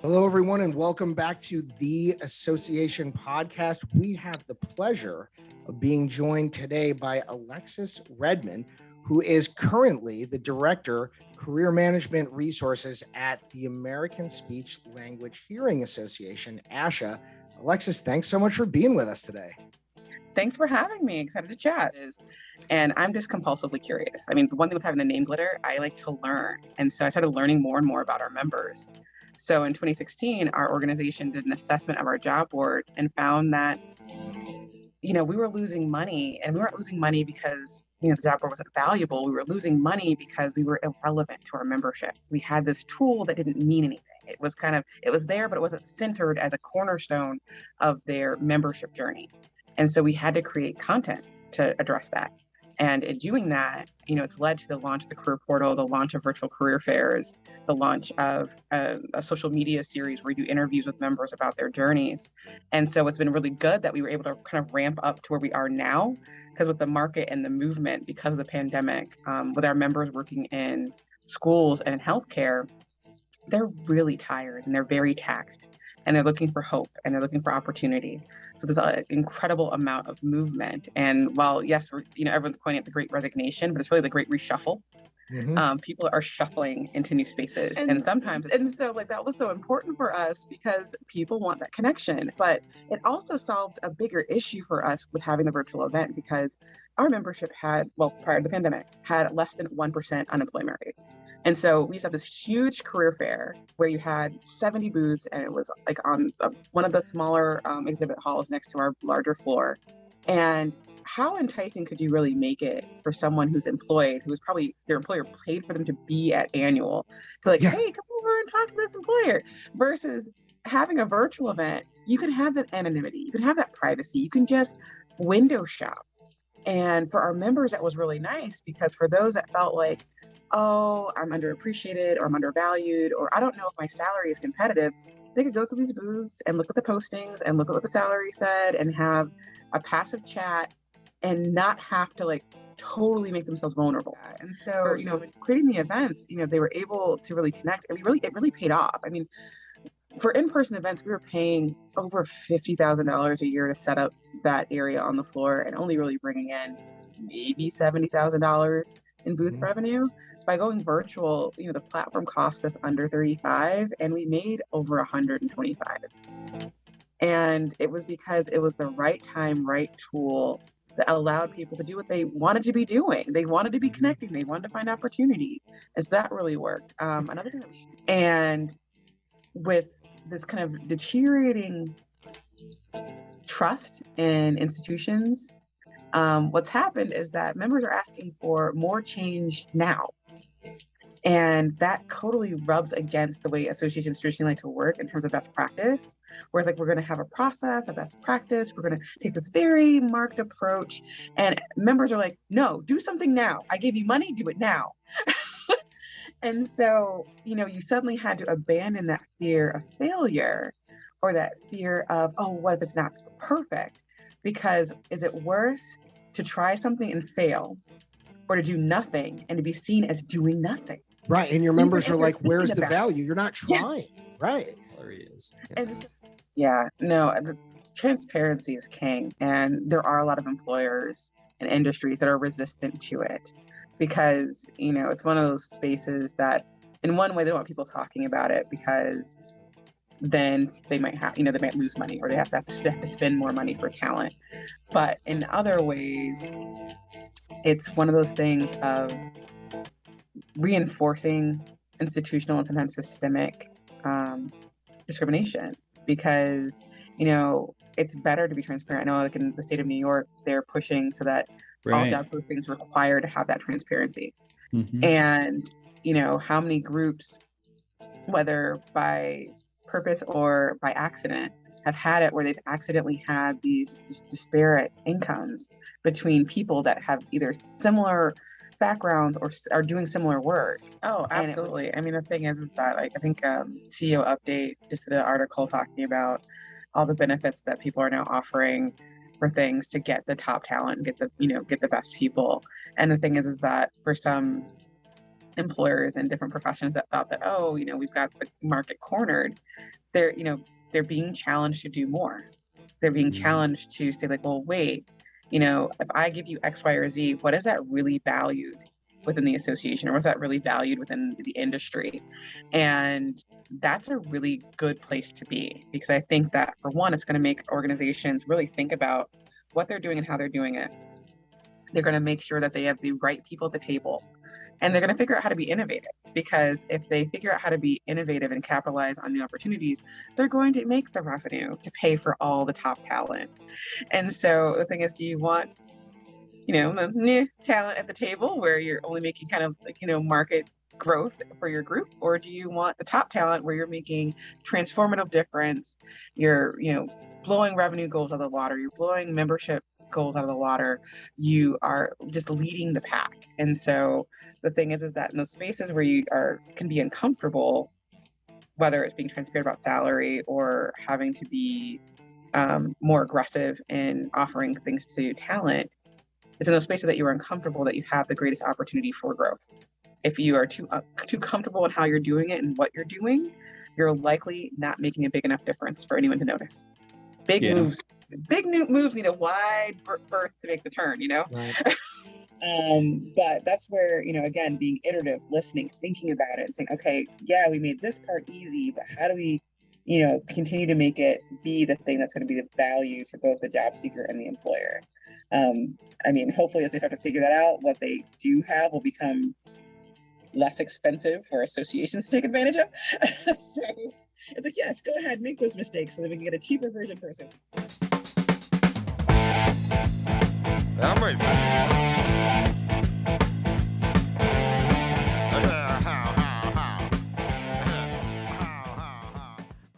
Hello, everyone, and welcome back to the Association Podcast. We have the pleasure of being joined today by Alexis Redmond, who is currently the Director, Career Management Resources at the American Speech Language Hearing Association, ASHA. Alexis, thanks so much for being with us today. Thanks for having me. Excited to chat. And I'm just compulsively curious. I mean, the one thing with having a name glitter, I like to learn. And so I started learning more and more about our members. So in 2016, our organization did an assessment of our job board and found that, we were losing money, and we weren't losing money because, the job board wasn't valuable. We were losing money because we were irrelevant to our membership. We had this tool that didn't mean anything. It was there, but it wasn't centered as a cornerstone of their membership journey. And so we had to create content to address that. And in doing that, it's led to the launch of the career portal, the launch of virtual career fairs, the launch of a social media series where we do interviews with members about their journeys. And so it's been really good that we were able to kind of ramp up to where we are now, because with the market and the movement, because of the pandemic, with our members working in schools and in healthcare, they're really tired and they're very taxed. And they're looking for hope and they're looking for opportunity. So there's an incredible amount of movement. And while, yes, everyone's pointing at the Great Resignation, but it's really the Great Reshuffle. Mm-hmm. People are shuffling into new spaces. And so that was so important for us because people want that connection. But it also solved a bigger issue for us with having the virtual event, because our membership prior to the pandemic, had less than 1% unemployment rate. And so we used to have this huge career fair where you had 70 booths, and it was like on one of the smaller exhibit halls next to our larger floor. And how enticing could you really make it for someone who's employed, who's probably their employer paid for them to be at annual, to hey, come over and talk to this employer, versus having a virtual event. You can have that anonymity, you can have that privacy, you can just window shop. And for our members, that was really nice, because for those that felt like, oh, I'm underappreciated or I'm undervalued, or I don't know if my salary is competitive, they could go through these booths and look at the postings and look at what the salary said and have a passive chat and not have to totally make themselves vulnerable. And so, creating the events, they were able to really connect, and it really paid off. I mean, for in-person events, we were paying over $50,000 a year to set up that area on the floor, and only really bringing in maybe $70,000 in booth revenue. By going virtual, the platform cost us under 35, and we made over 125. And it was because it was the right time, right tool that allowed people to do what they wanted to be doing. They wanted to be connecting. They wanted to find opportunity. And so that really worked. And with this kind of deteriorating trust in institutions, what's happened is that members are asking for more change now. And that totally rubs against the way associations traditionally like to work in terms of best practice. Whereas we're going to have a process, a best practice. We're going to take this very marked approach. And members are like, no, do something now. I gave you money, do it now. And so, you suddenly had to abandon that fear of failure, or that fear of, oh, what if it's not perfect? Because is it worse to try something and fail, or to do nothing and to be seen as doing nothing? Right. And your members are like, where's the value? You're not trying. Yeah. Right. There he is. The transparency is king. And there are a lot of employers and industries that are resistant to it, because, it's one of those spaces that in one way they don't want people talking about it, because then they might have, they might lose money, or they have to spend more money for talent. But in other ways, it's one of those things of reinforcing institutional and sometimes systemic discrimination, because, it's better to be transparent. I know in the state of New York, they're pushing so that all job postings require to have that transparency. Mm-hmm. And, how many groups, whether by purpose or by accident, have had it where they've accidentally had these disparate incomes between people that have either similar backgrounds or are doing similar work. Oh, absolutely. The thing is that I think CEO Update just did an article talking about all the benefits that people are now offering for things to get the top talent and get the best people. And the thing is that for some employers and different professions that thought that, oh, we've got the market cornered. They're being challenged to do more. They're being challenged to say like, well, wait, if I give you X, Y, or Z, what is that really valued within the association, or was that really valued within the industry? And that's a really good place to be, because I think that, for one, it's going to make organizations really think about what they're doing and how they're doing it. They're going to make sure that they have the right people at the table, and they're going to figure out how to be innovative, because if they figure out how to be innovative and capitalize on new opportunities, they're going to make the revenue to pay for all the top talent. And so the thing is, do you want the talent at the table where you're only making kind of like, market growth for your group? Or do you want the top talent where you're making transformative difference? You're, blowing revenue goals out of the water. You're blowing membership goals out of the water. You are just leading the pack. And so the thing is that in those spaces where you can be uncomfortable, whether it's being transparent about salary or having to be more aggressive in offering things to talent, it's in those spaces that you are uncomfortable that you have the greatest opportunity for growth. If you are too comfortable in how you're doing it and what you're doing, you're likely not making a big enough difference for anyone to notice. Big moves need a wide berth to make the turn, Right. But that's where, again, being iterative, listening, thinking about it and saying, okay, yeah, we made this part easy, but how do we, continue to make it be the thing that's going to be the value to both the job seeker and the employer? Hopefully as they start to figure that out, what they do have will become less expensive for associations to take advantage of. So it's like, yes, go ahead, make those mistakes so that we can get a cheaper version for associations. I'm ready for you.